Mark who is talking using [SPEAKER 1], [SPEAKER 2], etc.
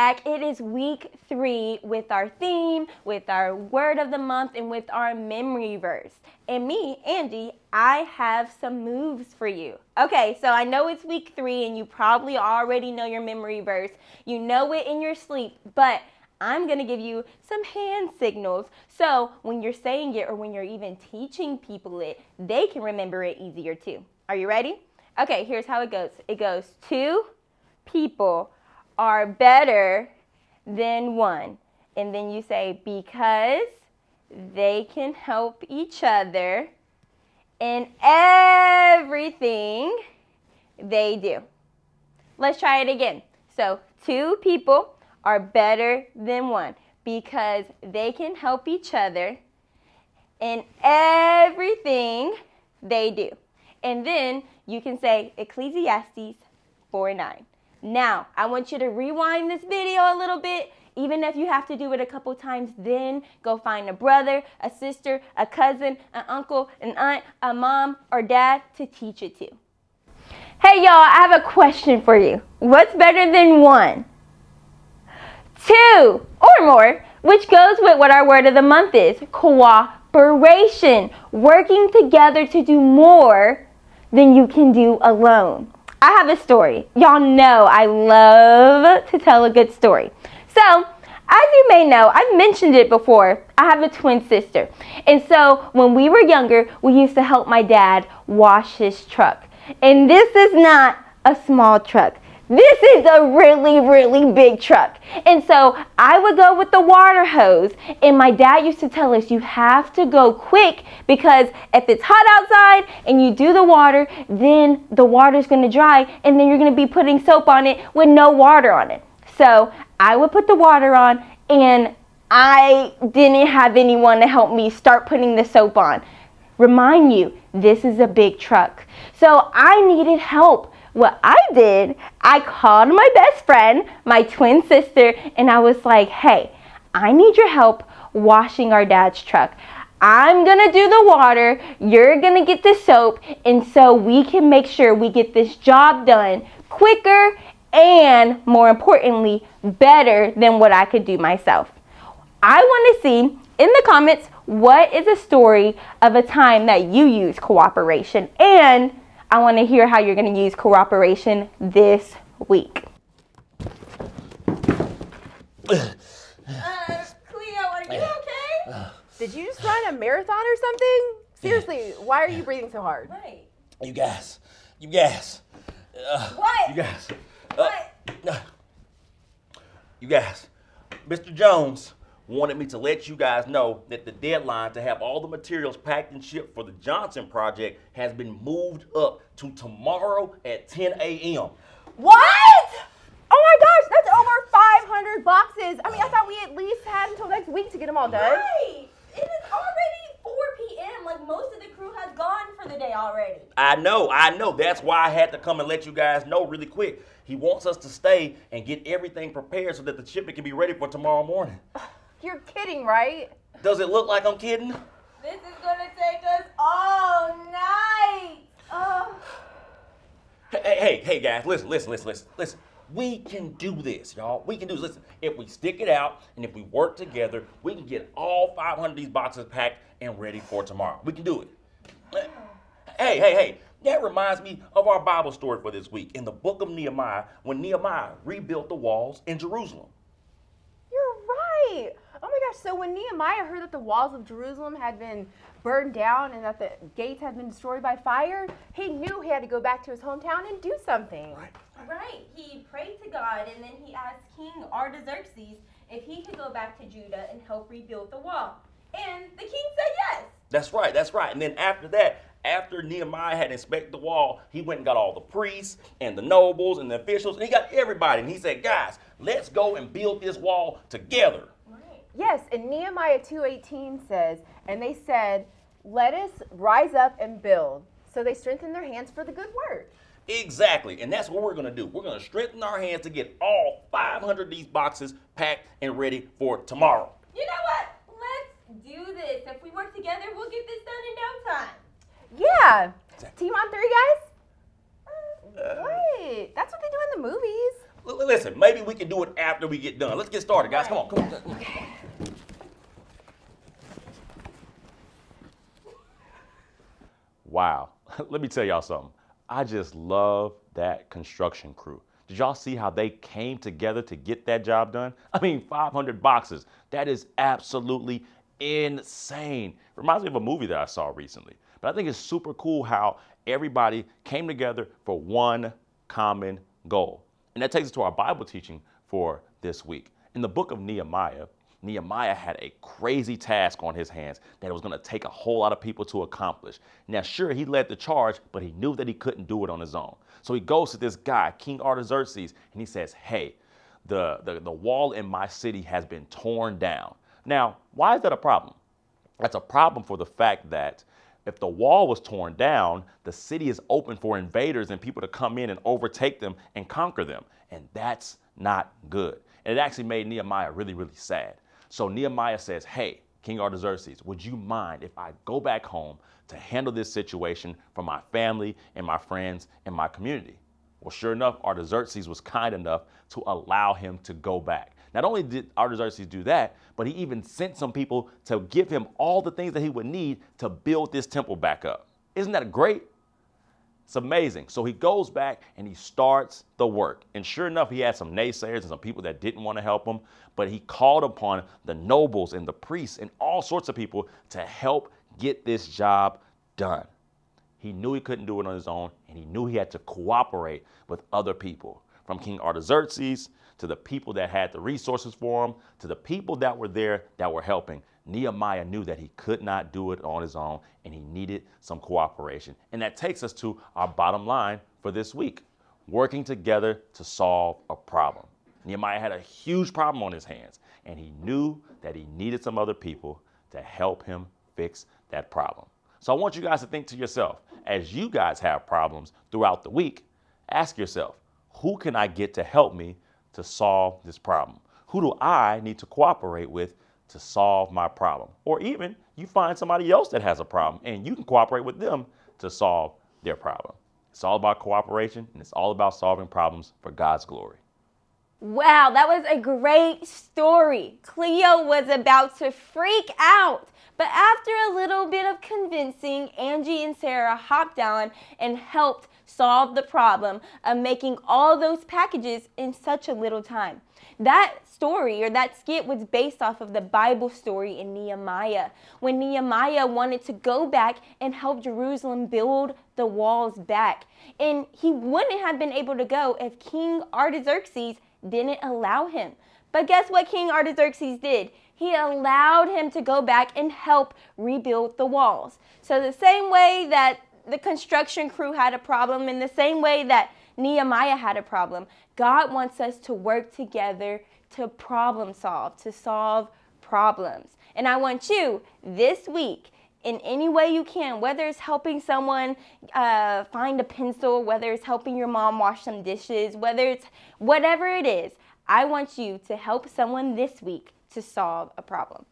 [SPEAKER 1] back. It is week 3 with our theme, with our word of the month, and with our memory verse. And me, Angie, I have some moves for you. Okay, so I know it's week 3 and you probably already know your memory verse. You know it in your sleep, but I'm going to give you some hand signals so when you're saying it or when you're even teaching people it, they can remember it easier too. Are you ready? Okay, here's how it goes. It goes 2 people are better than 1. And then you say because they can help each other in everything they do. Let's try it again. So 2 people are better than 1 because they can help each other in everything they do. And then you can say Ecclesiastes 4:9. Now, I want you to rewind this video a little bit. Even if you have to do it a couple times, then go find a brother, a sister, a cousin, an uncle, an aunt, a mom, or dad to teach it to. Hey, y'all, I have a question for you. What's better than 1? 2 or more, which goes with what our word of the month is, cooperation, working together to do more than you can do alone. I have a story. Y'all know I love to tell a good story. So, as you may know, I've mentioned it before, I have a twin sister. And so, when we were younger, we used to help my dad wash his truck. And this is not a small truck. This is a really, really big truck. And so I would go with the water hose, and my dad used to tell us you have to go quick because if it's hot outside and you do the water, then the water's going to dry and then you're going to be putting soap on it with no water on it. So I would put the water on and I didn't have anyone to help me start putting the soap on. Remind you, this is a big truck. So I needed help. What I did, I called my best friend, my twin sister, and I was like, hey, I need your help washing our dad's truck. I'm going to do the water, you're going to get the soap, and so we can make sure we get this job done quicker and, more importantly, better than what I could do myself. I want to see in the comments what is a story of a time that you use cooperation, and I want to hear how you're going to use cooperation this week.
[SPEAKER 2] Cleo, are you okay? Did you just run a marathon or something? Seriously, why are you breathing so hard?
[SPEAKER 1] Right.
[SPEAKER 3] You guys.
[SPEAKER 1] What?
[SPEAKER 3] You guys.
[SPEAKER 1] What?
[SPEAKER 3] You guys. Mr. Jones wanted me to let you guys know that the deadline to have all the materials packed and shipped for the Johnson project has been moved up to tomorrow at 10 a.m.
[SPEAKER 2] What? Oh my gosh, that's over 500 boxes. I mean, I thought we at least had until next week to get them all done.
[SPEAKER 1] Right. It is already 4 p.m. Like most of the crew has gone for the day already.
[SPEAKER 3] I know. That's why I had to come and let you guys know really quick. He wants us to stay and get everything prepared so that the shipment can be ready for tomorrow morning.
[SPEAKER 2] You're kidding, right?
[SPEAKER 3] Does it look like I'm kidding?
[SPEAKER 1] This is going to take us all night.
[SPEAKER 3] Hey, guys, listen. We can do this, y'all. We can do this. Listen, if we stick it out and if we work together, we can get all 500 of these boxes packed and ready for tomorrow. We can do it. Hey. That reminds me of our Bible story for this week in the book of Nehemiah when Nehemiah rebuilt the walls in Jerusalem.
[SPEAKER 2] You're right. Oh my gosh, so when Nehemiah heard that the walls of Jerusalem had been burned down and that the gates had been destroyed by fire, he knew he had to go back to his hometown and do something.
[SPEAKER 1] Right. He prayed to God and then he asked King Artaxerxes if he could go back to Judah and help rebuild the wall. And the king said yes.
[SPEAKER 3] That's right. And then after that, after Nehemiah had inspected the wall, he went and got all the priests and the nobles and the officials, and he got everybody. And he said, guys, let's go and build this wall together.
[SPEAKER 1] Right.
[SPEAKER 2] Yes, and Nehemiah 2:18 says, and they said, let us rise up and build. So they strengthened their hands for the good work.
[SPEAKER 3] Exactly, and that's what we're going to do. We're going to strengthen our hands to get all 500 of these boxes packed and ready for tomorrow.
[SPEAKER 1] You know what? Let's do this. If we work together, we'll get this done in no time.
[SPEAKER 2] Yeah. Team on 3, guys? What? That's what they do in the movies.
[SPEAKER 3] Listen, maybe we can do it after we get done. Let's get started, guys. Come on, come on. Wow, let me tell y'all something. I just love that construction crew. Did y'all see how they came together to get that job done? I mean, 500 boxes. That is absolutely insane. Reminds me of a movie that I saw recently. But I think it's super cool how everybody came together for one common goal. And that takes us to our Bible teaching for this week. In the book of Nehemiah, Nehemiah had a crazy task on his hands that it was going to take a whole lot of people to accomplish. Now, sure, he led the charge, but he knew that he couldn't do it on his own. So he goes to this guy, King Artaxerxes, and he says, hey, the wall in my city has been torn down. Now, why is that a problem? That's a problem for the fact that if the wall was torn down, the city is open for invaders and people to come in and overtake them and conquer them. And that's not good. And it actually made Nehemiah really, really sad. So Nehemiah says, hey, King Artaxerxes, would you mind if I go back home to handle this situation for my family and my friends and my community? Well, sure enough, Artaxerxes was kind enough to allow him to go back. Not only did Artaxerxes do that, but he even sent some people to give him all the things that he would need to build this temple back up. Isn't that great? It's amazing. So he goes back and he starts the work. And sure enough, he had some naysayers and some people that didn't want to help him, but he called upon the nobles and the priests and all sorts of people to help get this job done. He knew he couldn't do it on his own, and he knew he had to cooperate with other people, from King Artaxerxes to the people that had the resources for him, to the people that were there that were helping. Nehemiah knew that he could not do it on his own, and he needed some cooperation. And that takes us to our bottom line for this week: working together to solve a problem. Nehemiah had a huge problem on his hands, and he knew that he needed some other people to help him fix that problem. So I want you guys to think to yourself, as you guys have problems throughout the week, ask yourself, who can I get to help me to solve this problem? Who do I need to cooperate with to solve my problem? Or even you find somebody else that has a problem and you can cooperate with them to solve their problem. It's all about cooperation, and it's all about solving problems for God's glory.
[SPEAKER 1] Wow, that was a great story. Cleo was about to freak out, but after a little bit of convincing, Angie and Sarah hopped on and helped solve the problem of making all those packages in such a little time. That story, or that skit, was based off of the Bible story in Nehemiah, when Nehemiah wanted to go back and help Jerusalem build the walls back. And he wouldn't have been able to go if King Artaxerxes didn't allow him. But guess what King Artaxerxes did? He allowed him to go back and help rebuild the walls. So the same way that the construction crew had a problem, in the same way that Nehemiah had a problem, God wants us to work together to problem solve, to solve problems. And I want you this week, in any way you can, whether it's helping someone find a pencil, whether it's helping your mom wash some dishes, whether it's whatever it is, I want you to help someone this week to solve a problem.